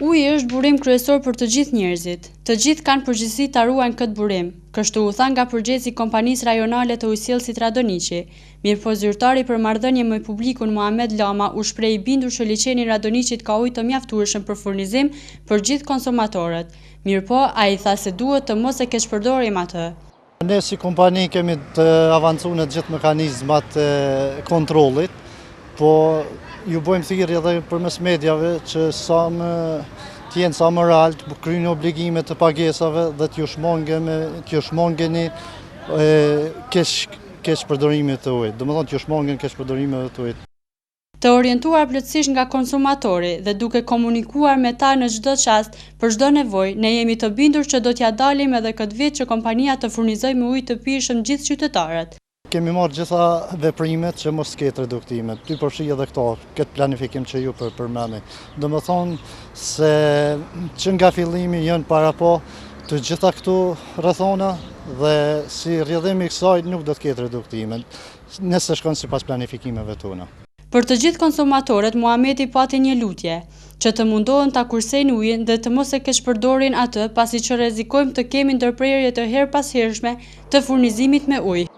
Uji është burim kryesor për të gjithë njerëzit. Të gjithë kanë përgjegjësi ta ruajnë këtë burim, kështu u tha nga përgjegjësi i Kompanisë Rajonale të Ujësjellësit Radoniqi. Mirëpo zyrtari për marrëdhënie me publikun Muhamet Lama u shpreh i bindur që liçeni Radoniqit ka ujë të mjaftueshëm për furnizim për gjithë konsumatorët. Mirëpo ai tha se duhet të mos e keqpërdorim atë. Ne si kompani kemi të avancuar në gjithë mekanizmat e kontrollit, po ju bëjmë thirrje edhe përmes medjave që t'jenë sa më realt, kryeni obligimet të pagesave dhe t'ju shmangeni keqpërdorimit të ujit. Domethënë t'ju shmangen keqpërdorimet të ujit. Të orientuar plotësisht nga konsumatori dhe duke komunikuar me ta në çdo çast për çdo nevojë, ne jemi të bindur që do t'ja dalim edhe këtë vit që kompania të furnizojë me ujë të pirshëm gjithë qytetarët. Kemi marrë gjitha veprimet që mos ketë reduktimet, ty përfshi edhe këto, këtë planifikim që ju përmendni. Domethënë se që nga fillimi janë para po të gjitha këtu rrethona dhe si rrjedhim i kësaj nuk do të ketë reduktimet, nëse shkon sipas planifikimeve tona. Për të gjithë konsumatorët, Muhameti pati një lutje, që të mundohen ta kursejnë ujin dhe të mos e keqpërdorin atë, pasi që rrezikojmë të kemi ndërprerje të herpashershme të furnizimit me ujë.